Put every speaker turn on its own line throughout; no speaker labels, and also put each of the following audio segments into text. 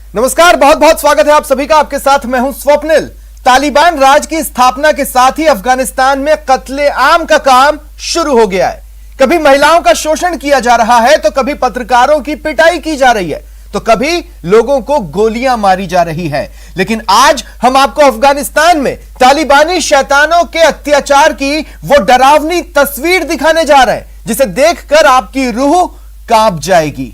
नमस्कार, बहुत बहुत स्वागत है आप सभी का। आपके साथ मैं हूं स्वप्निल। तालिबान राज की स्थापना के साथ ही अफगानिस्तान में कत्ले आम का काम शुरू हो गया है। कभी महिलाओं का शोषण किया जा रहा है, तो कभी पत्रकारों की पिटाई की जा रही है, तो कभी लोगों को गोलियां मारी जा रही है। लेकिन आज हम आपको अफगानिस्तान में तालिबानी शैतानों के अत्याचार की वो डरावनी तस्वीर दिखाने जा रहे हैं, जिसे देखकर आपकी रूह कांप जाएगी।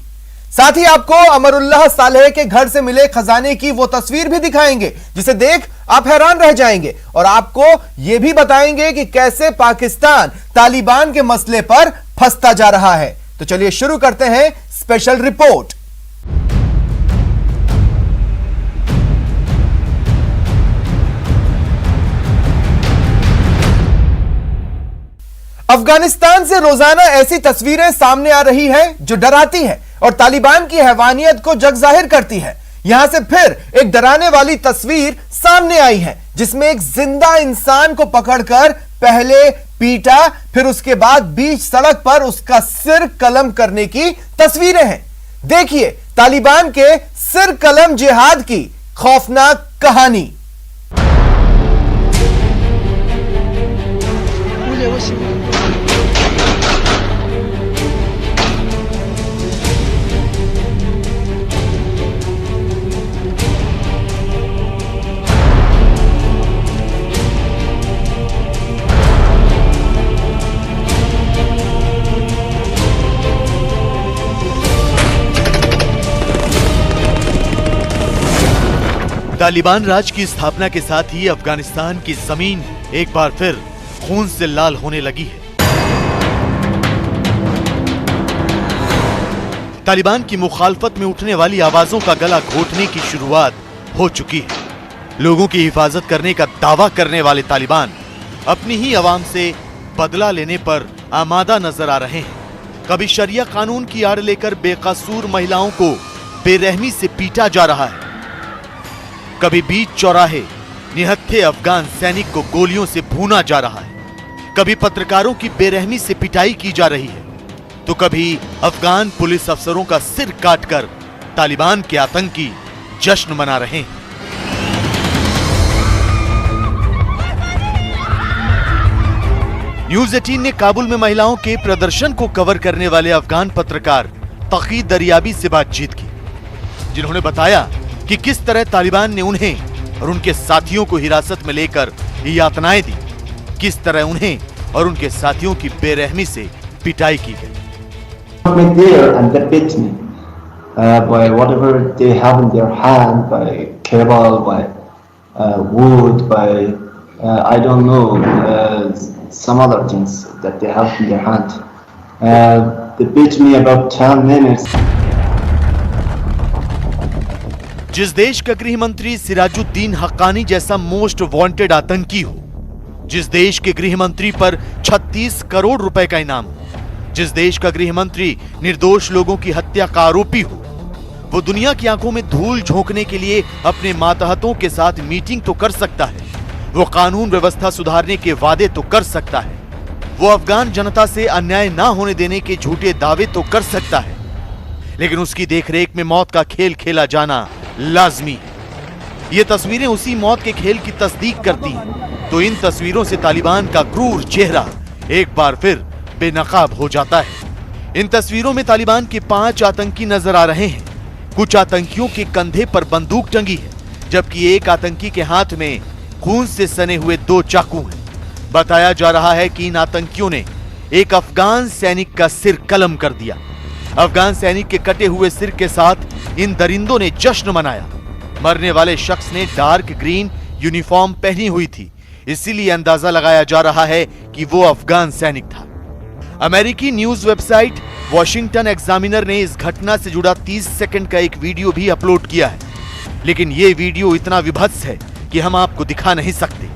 साथ ही आपको अमरुल्लाह सालेह के घर से मिले खजाने की वो तस्वीर भी दिखाएंगे, जिसे देख आप हैरान रह जाएंगे। और आपको यह भी बताएंगे कि कैसे पाकिस्तान तालिबान के मसले पर फंसता जा रहा है। तो चलिए शुरू करते हैं स्पेशल रिपोर्ट। अफगानिस्तान से रोजाना ऐसी तस्वीरें सामने आ रही हैं जो डराती हैं और तालिबान की हैवानियत को जग जाहिर करती है। यहां से फिर एक डराने वाली तस्वीर सामने आई है, जिसमें एक जिंदा इंसान को पकड़कर पहले पीटा, फिर उसके बाद बीच सड़क पर उसका सिर कलम करने की तस्वीरें हैं। देखिए तालिबान के सिर कलम जिहाद की खौफनाक कहानी।
तालिबान राज की स्थापना के साथ ही अफगानिस्तान की जमीन एक बार फिर खून से लाल होने लगी है। तालिबान की मुखालफत में उठने वाली आवाजों का गला घोटने की शुरुआत हो चुकी है। लोगों की हिफाजत करने का दावा करने वाले तालिबान अपनी ही आवाम से बदला लेने पर आमादा नजर आ रहे हैं। कभी शरिया कानून की आड़ लेकर बेकसूर महिलाओं को बेरहमी से पीटा जा रहा है, कभी बीच चौराहे निहत्थे अफगान सैनिक को गोलियों से भूना जा रहा है, कभी पत्रकारों की बेरहमी से पिटाई की जा रही है, तो कभी अफगान पुलिस अफसरों का सिर काटकर तालिबान के आतंकी जश्न मना रहे हैं। न्यूज 18 ने काबुल में महिलाओं के प्रदर्शन को कवर करने वाले अफगान पत्रकार तकी दरियाबी से बातचीत की, जिन्होंने बताया कि किस तरह तालिबान ने उन्हें और उनके साथियों को हिरासत में लेकर यातनाएं दी, किस तरह उन्हें और उनके साथियों की बेरहमी से पिटाई की गई।
By whatever they have in their hand, by cable, by wood, by I don't know, some other things that they have in their hand. They beat me about 10 minutes.
जिस देश का गृह मंत्री सिराजुद्दीन हक्कानी जैसा मोस्ट वांटेड आतंकी हो, जिस देश के गृह मंत्री पर 36 करोड़ रुपए का इनाम हो, जिस देश का गृह मंत्री निर्दोष लोगों की हत्या का आरोपी हो, वो दुनिया की आंखों में धूल झोंकने के लिए अपने मातहतों के साथ मीटिंग तो कर सकता है, वो कानून व्यवस्था सुधारने के वादे तो कर सकता है, वो अफगान जनता से अन्याय ना होने देने के झूठे दावे तो कर सकता है, लेकिन उसकी देखरेख में मौत का खेल खेला जाना लाजमी है। ये तस्वीरें उसी मौत के खेल की तस्दीक करती हैं। तो इन तस्वीरों से तालिबान का क्रूर चेहरा एक बार फिर बेनकाब हो जाता है। इन तस्वीरों में तालिबान के 5 आतंकी नजर आ रहे हैं। कुछ आतंकियों के कंधे पर बंदूक टंगी है, जबकि एक आतंकी के हाथ में खून से सने हुए 2 चाकू हैं। बताया जा रहा है कि इन आतंकियों ने एक अफगान सैनिक का सिर कलम कर दिया। अफगान सैनिक के कटे हुए सिर के साथ इन दरिंदों ने जश्न मनाया। मरने वाले शख्स ने डार्क ग्रीन यूनिफॉर्म पहनी हुई थी, इसीलिए अंदाजा लगाया जा रहा है कि वो अफगान सैनिक था। अमेरिकी न्यूज वेबसाइट वॉशिंगटन एग्जामिनर ने इस घटना से जुड़ा 30 सेकंड का एक वीडियो भी अपलोड किया है, लेकिन ये वीडियो इतना विभत्स है कि हम आपको दिखा नहीं सकते।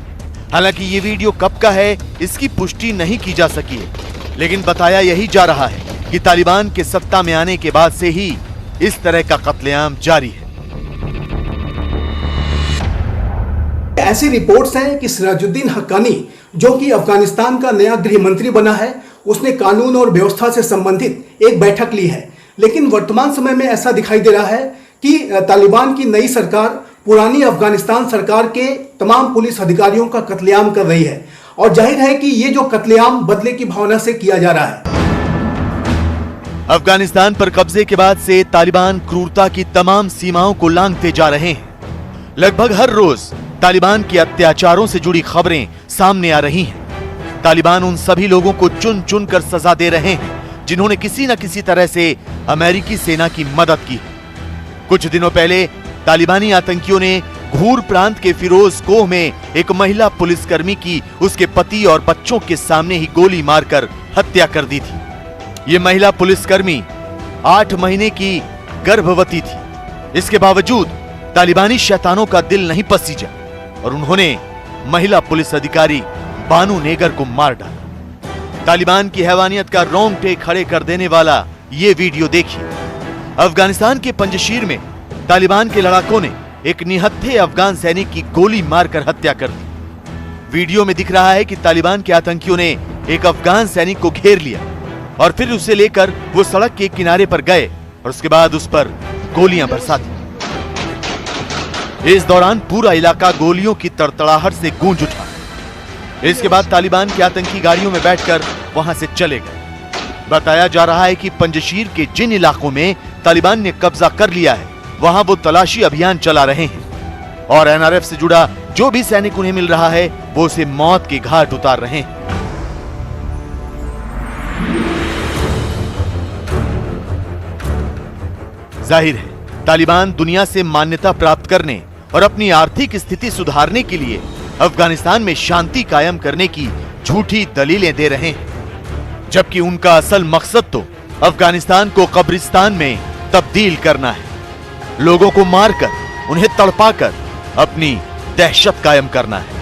हालांकि ये वीडियो कब का है इसकी पुष्टि नहीं की जा सकी है, लेकिन बताया यही जा रहा है कि तालिबान के सत्ता में आने के बाद से ही इस तरह का कत्लेआम जारी है।
ऐसी रिपोर्ट्स हैं कि सिराजुद्दीन हक्कानी, जो कि अफगानिस्तान का नया गृह मंत्री बना है, उसने कानून और व्यवस्था से संबंधित एक बैठक ली है। लेकिन वर्तमान समय में ऐसा दिखाई दे रहा है कि तालिबान की नई सरकार पुरानी अफगानिस्तान सरकार के तमाम पुलिस अधिकारियों का कत्लेआम कर रही है और जाहिर है कि ये जो कत्लेआम बदले की भावना से किया जा रहा है।
अफगानिस्तान पर कब्जे के बाद से तालिबान क्रूरता की तमाम सीमाओं को लांघते जा रहे हैं। लगभग हर रोज तालिबान के अत्याचारों से जुड़ी खबरें सामने आ रही हैं। तालिबान उन सभी लोगों को चुन चुन कर सजा दे रहे हैं जिन्होंने किसी न किसी तरह से अमेरिकी सेना की मदद की है। कुछ दिनों पहले तालिबानी आतंकियों ने घूर प्रांत के फिरोज कोह में एक महिला पुलिसकर्मी की उसके पति और बच्चों के सामने ही गोली मारकर हत्या कर दी थी। ये महिला पुलिसकर्मी 8 महीने की गर्भवती थी। इसके बावजूद तालिबानी शैतानों का दिल नहीं पसीजा और उन्होंने महिला पुलिस अधिकारी बानू नेगर को मार डाला। तालिबान की हैवानियत का रोंगटे खड़े कर देने वाला ये वीडियो देखिए। अफगानिस्तान के पंजशीर में तालिबान के लड़ाकों ने एक निहत्थे अफगान सैनिक की गोली मारकर हत्या कर दी। वीडियो में दिख रहा है कि तालिबान के आतंकियों ने एक अफगान सैनिक को घेर लिया और फिर उसे लेकर वो सड़क के किनारे पर गए और उसके बाद उस पर गोलियां बरसा दी। इस दौरान पूरा इलाका गोलियों की तड़तड़ाहट से गूंज उठा। इसके बाद तालिबान के आतंकी गाड़ियों में बैठकर वहां से चले गए। बताया जा रहा है कि पंजशीर के जिन इलाकों में तालिबान ने कब्जा कर लिया है वहां वो तलाशी अभियान चला रहे हैं और एनआरएफ से जुड़ा जो भी सैनिक उन्हें मिल रहा है वो उसे मौत के घाट उतार रहे हैं। जाहिर है तालिबान दुनिया से मान्यता प्राप्त करने और अपनी आर्थिक स्थिति सुधारने के लिए अफगानिस्तान में शांति कायम करने की झूठी दलीलें दे रहे हैं, जबकि उनका असल मकसद तो अफगानिस्तान को कब्रिस्तान में तब्दील करना है, लोगों को मारकर उन्हें तड़पाकर अपनी दहशत कायम करना है।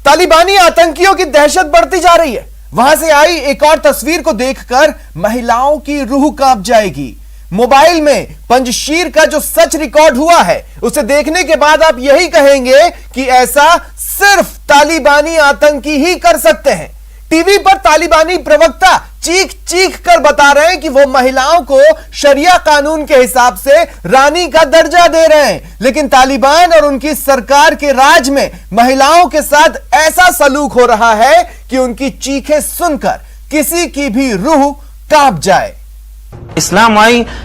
तालिबानी आतंकियों की दहशत बढ़ती जा रही है। वहां से आई एक और तस्वीर को देखकर महिलाओं की रूह कांप जाएगी। मोबाइल में पंजशीर का जो सच रिकॉर्ड हुआ है उसे देखने के बाद आप यही कहेंगे कि ऐसा सिर्फ तालिबानी आतंकी ही कर सकते हैं। टीवी पर तालिबानी प्रवक्ता चीख चीख कर बता रहे हैं कि वो महिलाओं को शरिया कानून के हिसाब से रानी का दर्जा दे रहे हैं, लेकिन तालिबान और उनकी सरकार के राज में महिलाओं के साथ ऐसा सलूक हो रहा है कि उनकी चीखें सुनकर किसी की भी रूह कांप जाए।
इस्लाम वाई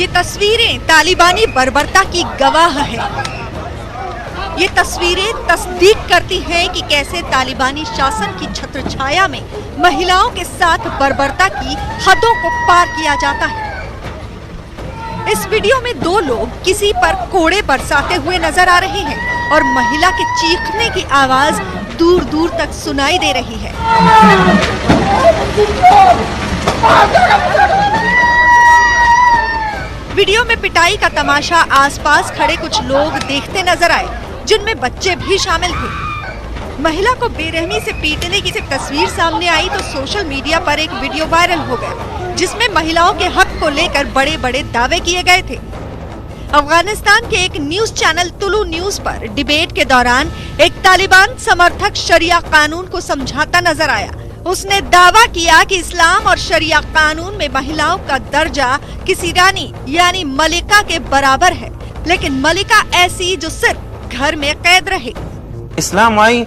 ये तस्वीरें तालिबानी बर्बरता की गवाह है। ये तस्वीरें तस्दीक करती हैं कि कैसे तालिबानी शासन की छत्रछाया में महिलाओं के साथ बर्बरता की हदों को पार किया जाता है। इस वीडियो में 2 लोग किसी पर कोड़े बरसाते हुए नजर आ रहे हैं और महिला के चीखने की आवाज दूर दूर तक सुनाई दे रही है। वीडियो में पिटाई का तमाशा आसपास खड़े कुछ लोग देखते नजर आए, जिनमें बच्चे भी शामिल थे। महिला को बेरहमी से पीटने की तस्वीर सामने आई तो सोशल मीडिया पर एक वीडियो वायरल हो गया, जिसमें महिलाओं के हक को लेकर बड़े बड़े दावे किए गए थे। अफगानिस्तान के एक न्यूज चैनल तुलु न्यूज पर डिबेट के दौरान एक तालिबान समर्थक शरिया कानून को समझाता नजर आया। उसने दावा किया कि इस्लाम और शरिया कानून में महिलाओं का दर्जा किसी रानी यानी मलिका के बराबर है, लेकिन मलिका ऐसी जो सिर्फ घर में कैद रहे।
इस्लाम वाई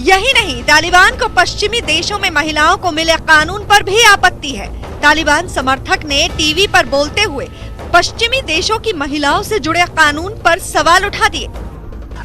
यही नहीं, तालिबान को पश्चिमी देशों में महिलाओं को मिले कानून पर भी आपत्ति है। तालिबान समर्थक ने टीवी पर बोलते हुए पश्चिमी देशों की महिलाओं से जुड़े कानून पर सवाल उठा दिए।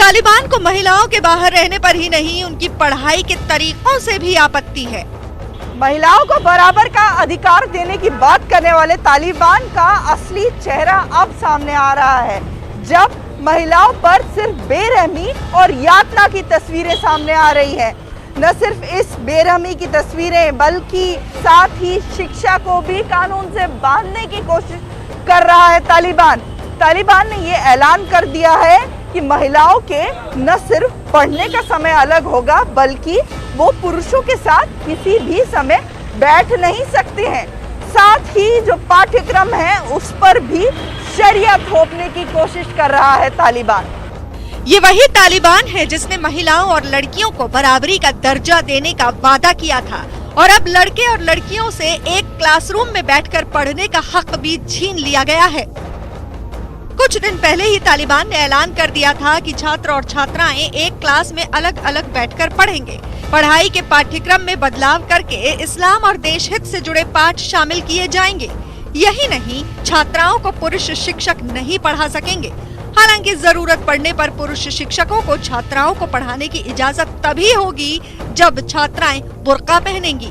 तालिबान को महिलाओं के बाहर रहने पर ही नहीं, उनकी पढ़ाई के तरीकों से भी आपत्ति है।
महिलाओं को बराबर का अधिकार देने की बात करने वाले तालिबान का असली चेहरा अब सामने आ रहा है, जब महिलाओं पर सिर्फ बेरहमी और यातना की तस्वीरें सामने आ रही है। न सिर्फ इस बेरहमी की तस्वीरें बल्कि साथ ही शिक्षा को भी कानून से बांधने की कोशिश कर रहा है तालिबान ने ये ऐलान कर दिया है कि महिलाओं के न सिर्फ पढ़ने का समय अलग होगा बल्कि वो पुरुषों के साथ किसी भी समय बैठ नहीं सकते हैं। साथ ही जो पाठ्यक्रम है उस पर भी शरिया थोपने की कोशिश कर रहा है तालिबान।
ये वही तालिबान है जिसने महिलाओं और लड़कियों को बराबरी का दर्जा देने का वादा किया था और अब लड़के और लड़कियों से एक क्लासरूम में बैठकर पढ़ने का हक भी छीन लिया गया है। कुछ दिन पहले ही तालिबान ने ऐलान कर दिया था कि छात्र और छात्राएं एक क्लास में अलग अलग बैठकर पढ़ेंगे। पढ़ाई के पाठ्यक्रम में बदलाव करके इस्लाम और देश हित से जुड़े पाठ शामिल किए जाएंगे। यही नहीं, छात्राओं को पुरुष शिक्षक नहीं पढ़ा सकेंगे। हालांकि जरूरत पड़ने पर पुरुष शिक्षकों को छात्राओं को पढ़ाने की इजाजत तभी होगी जब छात्राएं बुर्का पहनेंगी।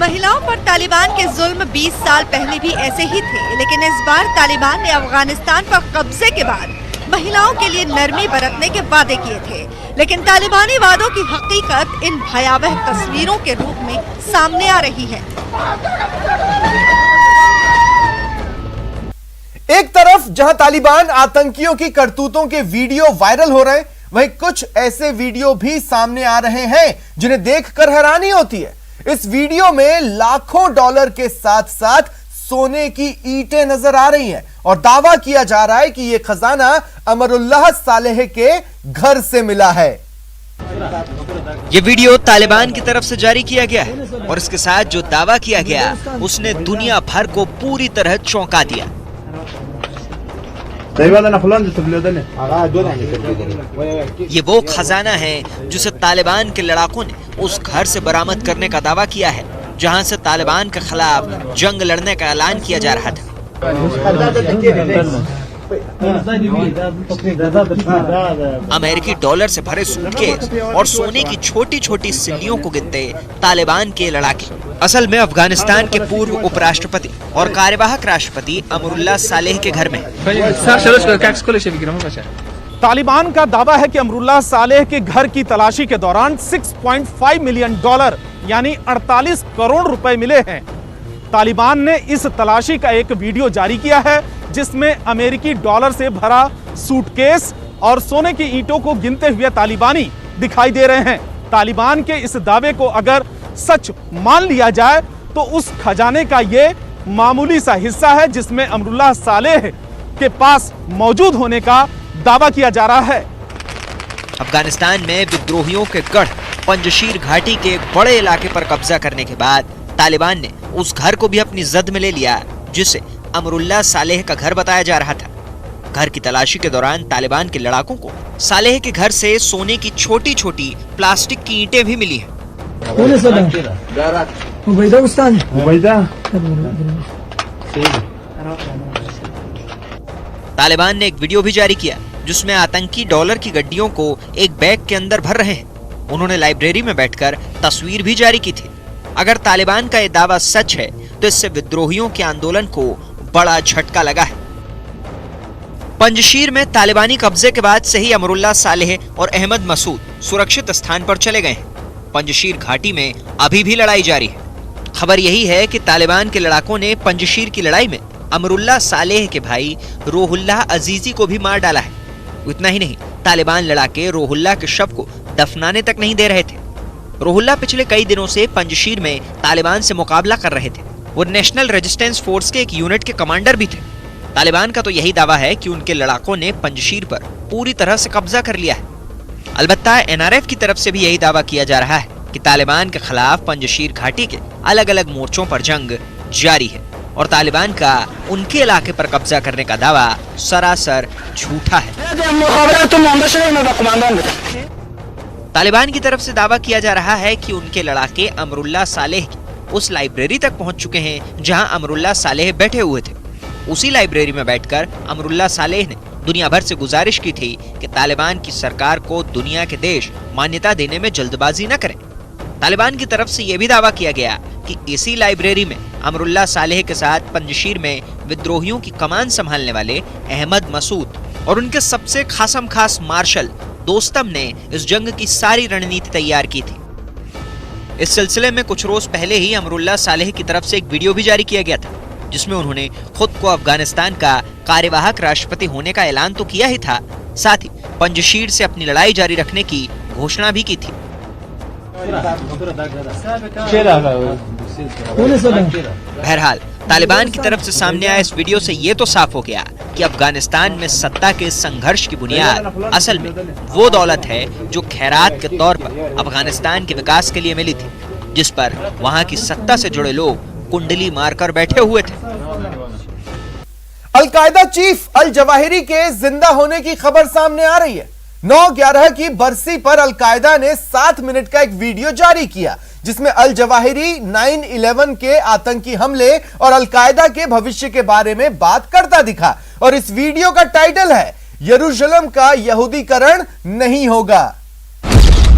महिलाओं पर तालिबान के जुल्म 20 साल पहले भी ऐसे ही थे, लेकिन इस बार तालिबान ने अफगानिस्तान पर कब्जे के बाद महिलाओं के लिए नरमी बरतने के वादे किए थे, लेकिन तालिबानी वादों की हकीकत इन भयावह तस्वीरों के रूप में सामने आ रही है।
एक तरफ जहां तालिबान आतंकियों की करतूतों के वीडियो वायरल हो रहे हैं, वहीं कुछ ऐसे वीडियो भी सामने आ रहे हैं जिन्हें देखकर हैरानी होती है। इस वीडियो में लाखों डॉलर के साथ साथ सोने की ईंटें नजर आ रही हैं और दावा किया जा रहा है कि यह खजाना अमरुल्लाह सालेह के घर से मिला है।
ये वीडियो तालिबान की तरफ से जारी किया गया है और इसके साथ जो दावा किया गया उसने दुनिया भर को पूरी तरह चौंका दिया। ये वो खजाना है जिसे तालिबान के लड़ाकों ने उस घर से बरामद करने का दावा किया है जहां से तालिबान के खिलाफ जंग लड़ने का ऐलान किया जा रहा था। अमेरिकी डॉलर से भरे सूटकेस और सोने की छोटी छोटी सिल्लियों को गिनते तालिबान के लड़ाके असल में अफगानिस्तान के पूर्व उपराष्ट्रपति और कार्यवाहक राष्ट्रपति अमरुल्लाह सालेह के घर में।
तालिबान का दावा है कि अमरुल्लाह सालेह के घर की तलाशी के दौरान 6.5 मिलियन डॉलर यानी 48 करोड़ रुपए मिले हैं। तालिबान ने इस तलाशी का एक वीडियो जारी किया है जिसमें अमेरिकी डॉलर से भरा सूटकेस और सोने की ईंटों को गिनते हुए तालिबानी दिखाई दे रहे हैं। तालिबान के इस दावे को अगर सच मान लिया जाए तो उस खजाने का ये मामूली सा हिस्सा है जिसमें अमरुल्लाह सालेह के पास मौजूद होने का दावा किया जा रहा है।
अफगानिस्तान में विद्रोहियों के गढ़ पंजशीर घाटी के एक बड़े इलाके पर कब्जा करने के बाद तालिबान ने उस घर को भी अपनी जद में ले लिया जिसे अमरुल्लाह सालेह का घर बताया जा रहा था। घर की तलाशी के दौरान तालिबान के लड़ाकों को सालेह के घर से सोने की छोटी छोटी प्लास्टिक की ईंटें भी मिली हैं। तालिबान ने एक वीडियो भी जारी किया जिसमें आतंकी डॉलर की गड्डियों को एक बैग के अंदर भर रहे हैं। उन्होंने लाइब्रेरी में बैठकर तस्वीर भी जारी की थी। अगर तालिबान का यह दावा सच है तो इससे विद्रोहियों के आंदोलन को बड़ा झटका लगा है। पंजशीर में तालिबानी कब्जे के बाद से ही अमरुल्लाह सालेह और अहमद मसूद सुरक्षित स्थान पर चले गए हैं। पंजशीर घाटी में अभी भी लड़ाई जारी है। खबर यही है कि तालिबान के लड़ाकों ने पंजशीर की लड़ाई में अमरुल्लाह सालेह के भाई रोहुल्लाह अजीजी को भी मार डाला है। इतना ही नहीं, तालिबान लड़ाके रोहुल्लाह के शव को दफनाने तक नहीं दे रहे थे। रोहुल्लाह पिछले कई दिनों से पंजशीर में तालिबान से मुकाबला कर रहे थे। वो नेशनल रेजिस्टेंस फोर्स के एक यूनिट के कमांडर भी थे। तालिबान का तो यही दावा है कि उनके लड़ाकों ने पंजशीर पर पूरी तरह से कब्जा कर लिया है। अलबत्ता एनआरएफ की तरफ से भी यही दावा किया जा रहा है कि तालिबान के खिलाफ पंजशीर घाटी के अलग अलग मोर्चों पर जंग जारी है और तालिबान का उनके इलाके पर कब्जा करने का दावा सरासर झूठा है। तालिबान की तरफ से दावा किया जा रहा है कि उनके लड़ाके अमरुल्लाह सालेह की उस लाइब्रेरी तक पहुंच चुके हैं जहां अमरुल्लाह सालेह बैठे हुए थे। उसी लाइब्रेरी में बैठकर अमरुल्लाह सालेह ने दुनिया भर से गुजारिश की थी कि तालिबान की सरकार को दुनिया के देश मान्यता देने में जल्दबाजी न करें। तालिबान की तरफ से यह भी दावा किया गया कि इसी लाइब्रेरी में अमरुल्लाह सालेह के साथ पंजशीर में विद्रोहियों की कमान संभालने वाले अहमद मसूद और उनके सबसे खासम खास मार्शल दोस्तम ने इस जंग की सारी रणनीति तैयार की थी। इस सिलसिले में कुछ रोज पहले ही अमरुल्लाह सालेह की तरफ से एक वीडियो भी जारी किया गया था, जिसमें उन्होंने खुद को अफगानिस्तान का कार्यवाहक राष्ट्रपति होने का ऐलान तो किया ही था, साथ ही पंजशीर से अपनी लड़ाई जारी रखने की घोषणा भी की थी। बहरहाल तालिबान की तरफ से सामने आया इस वीडियो से ये तो साफ हो गया कि अफगानिस्तान में सत्ता के संघर्ष की बुनियाद असल में वो दौलत है जो खैरात के तौर पर अफगानिस्तान के विकास के लिए मिली थी, जिस पर वहाँ की सत्ता से जुड़े लोग कुंडली मारकर बैठे हुए थे।
अलकायदा चीफ अल जवाहिरी के जिंदा होने की खबर सामने आ रही है। 9/11 की बरसी पर अलकायदा ने 7 मिनट का एक वीडियो जारी किया, जिसमें अल जवाहिरी 9/11 के आतंकी हमले और अलकायदा के भविष्य के बारे में बात करता दिखा। और इस वीडियो का टाइटल है यरूशलेम का यहूदीकरण नहीं होगा।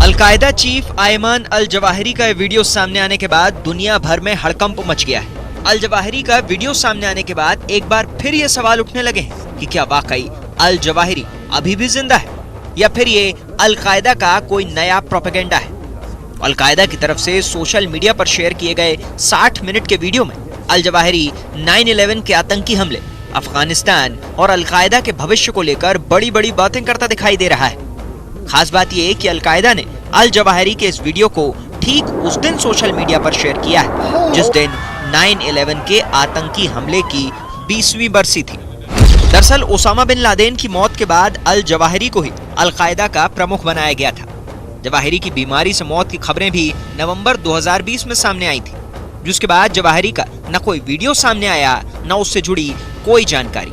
Al Qaeda chief Ayman al Zawahiri का वीडियो सामने आने के बाद दुनिया भर में हड़कंप मच गया है। अल जवाहिरी का वीडियो सामने आने के बाद एक बार फिर ये सवाल उठने लगे हैं कि क्या वाकई अल जवाहिरी अभी भी जिंदा है या फिर ये अलकायदा का कोई नया प्रोपेगेंडा है। अलकायदा की तरफ से सोशल मीडिया पर शेयर किए गए 60 मिनट के वीडियो में अल जवाहिरी 9/11 के आतंकी हमले, अफगानिस्तान और अलकायदा के भविष्य को लेकर बड़ी बड़ी बातें करता दिखाई दे रहा है। खास बात यह कि अलकायदा ने अल जवाहिरी के इस वीडियो को ठीक उस दिन सोशल मीडिया पर शेयर किया है जिस दिन 9/11 के आतंकी हमले की 20वीं बरसी थी। दरअसल ओसामा बिन लादेन की मौत के बाद अल जवाहिरी को ही अलकायदा का प्रमुख बनाया गया था। जवाहिरी की बीमारी से मौत की खबरें भी नवंबर 2020 में सामने आई थी, जिसके बाद जवाहिरी का न कोई वीडियो सामने आया न उससे जुड़ी कोई जानकारी।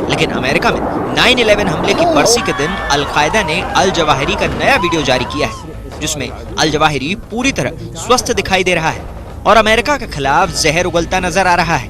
लेकिन अमेरिका में 9/11 हमले की बरसी के दिन अलकायदा ने अल जवाहिरी का नया वीडियो जारी किया है, जिसमें अल जवाहिरी पूरी तरह स्वस्थ दिखाई दे रहा है और अमेरिका के खिलाफ जहर उगलता नजर आ रहा है।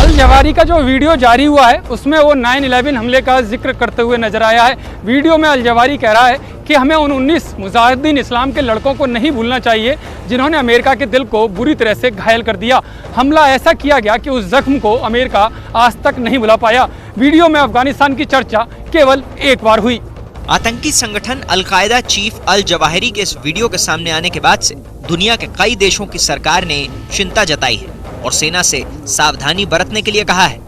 अल जवाहिरी का जो वीडियो जारी हुआ है उसमें वो 9/11 हमले का जिक्र करते हुए नजर आया है। वीडियो में अल जवाहिरी कह रहा है कि हमें उन 19 मुजाहिदीन इस्लाम के लड़कों को नहीं भूलना चाहिए जिन्होंने अमेरिका के दिल को बुरी तरह से घायल कर दिया। हमला ऐसा किया गया कि उस जख्म को अमेरिका आज तक नहीं भुला पाया। वीडियो में अफगानिस्तान की चर्चा केवल एक बार हुई।
आतंकी संगठन अलकायदा चीफ अल जवाहिरी के इस वीडियो के सामने आने के बाद से दुनिया के कई देशों की सरकार ने चिंता जताई है और सेना से सावधानी बरतने के लिए कहा है।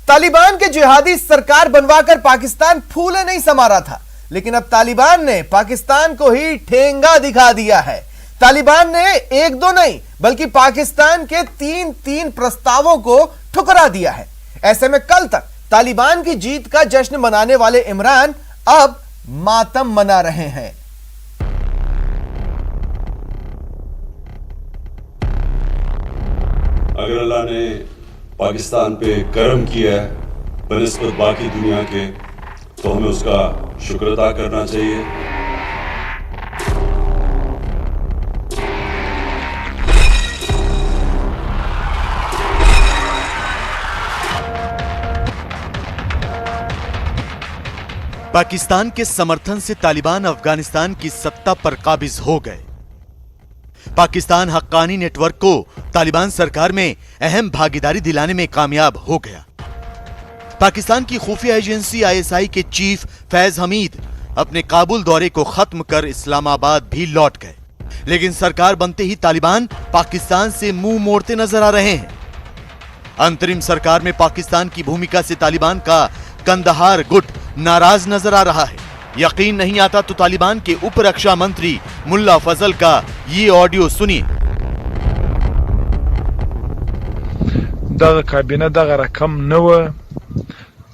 तालिबान के जिहादी सरकार बनवाकर पाकिस्तान फूले नहीं समा रहा था, लेकिन अब तालिबान ने पाकिस्तान को ही ठेंगा दिखा दिया है। तालिबान ने एक दो नहीं बल्कि पाकिस्तान के 3 प्रस्तावों को ठुकरा दिया है। ऐसे में कल तक तालिबान की जीत का जश्न मनाने वाले इमरान अब मातम मना रहे हैं।
अगर अल्लाह ने पाकिस्तान पे करम किया है बनिस्बत बाकी दुनिया के, तो हमें उसका शुक्र अदा करना चाहिए।
पाकिस्तान के समर्थन से तालिबान अफगानिस्तान की सत्ता पर काबिज हो गए। पाकिस्तान हक्कानी नेटवर्क को तालिबान सरकार में अहम भागीदारी दिलाने में कामयाब हो गया। पाकिस्तान की खुफिया एजेंसी ISI के चीफ फैज हमीद अपने काबुल दौरे को खत्म कर इस्लामाबाद भी लौट गए। लेकिन सरकार बनते ही तालिबान पाकिस्तान से मुंह मोड़ते नजर आ रहे हैं। अंतरिम सरकार में पाकिस्तान की भूमिका से तालिबान का कंदहार गुट नाराज नजर आ रहा है। यकीन नहीं आता तो तालिबान के उप रक्षा मंत्री मुल्ला फजल का ये ऑडियो सुनिए।
दगा काबिना दगा रकम नवा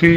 की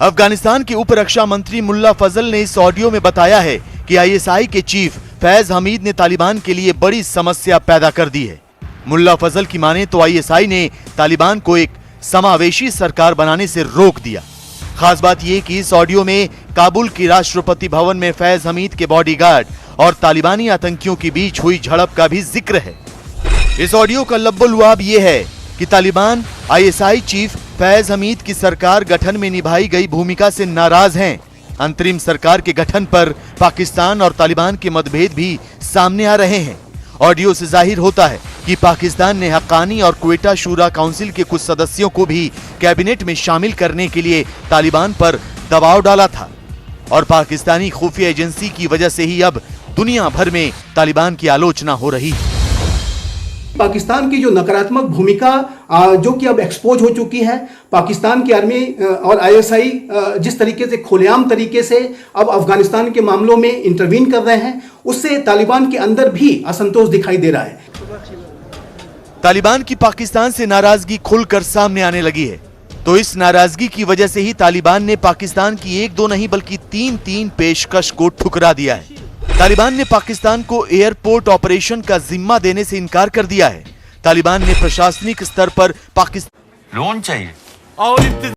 अफगानिस्तान के उप रक्षा मंत्री मुल्ला फजल ने इस ऑडियो में बताया है कि आईएसआई के चीफ फैज हमीद ने तालिबान के लिए बड़ी समस्या पैदा कर दी है। मुल्ला फजल की माने तो आईएसआई ने तालिबान को एक समावेशी सरकार बनाने से रोक दिया। खास बात यह कि इस ऑडियो में काबुल की राष्ट्रपति भवन में फैज हमीद के बॉडीगार्ड और तालिबानी आतंकियों के बीच हुई झड़प का भी जिक्र है। इस ऑडियो का लब्बो-लुआब यह है कि तालिबान आईएसआई चीफ फैज हमीद की सरकार गठन में निभाई गई भूमिका से नाराज हैं। अंतरिम सरकार के गठन पर पाकिस्तान और तालिबान के मतभेद भी सामने आ रहे हैं। ऑडियो से जाहिर होता है कि पाकिस्तान ने हक्कानी और क्वेटा शूरा काउंसिल के कुछ सदस्यों को भी कैबिनेट में शामिल करने के लिए तालिबान पर दबाव डाला था और पाकिस्तानी खुफिया एजेंसी की वजह से ही अब दुनिया भर में तालिबान की आलोचना हो रही है।
पाकिस्तान की जो नकारात्मक भूमिका जो कि अब एक्सपोज हो चुकी है, पाकिस्तान की आर्मी और आईएसआई जिस तरीके से खुलेआम तरीके से अब अफगानिस्तान के मामलों में इंटरवीन कर रहे हैं, उससे तालिबान के अंदर भी असंतोष दिखाई दे रहा है।
तालिबान की पाकिस्तान से नाराजगी खुलकर सामने आने लगी है, तो इस नाराजगी की वजह से ही तालिबान ने पाकिस्तान की एक दो नहीं बल्कि तीन पेशकश को ठुकरा दिया है। तालिबान ने पाकिस्तान को एयरपोर्ट ऑपरेशन का जिम्मा देने से इनकार कर दिया है। तालिबान ने प्रशासनिक स्तर पर पाकिस्तान
लोन चाहिए और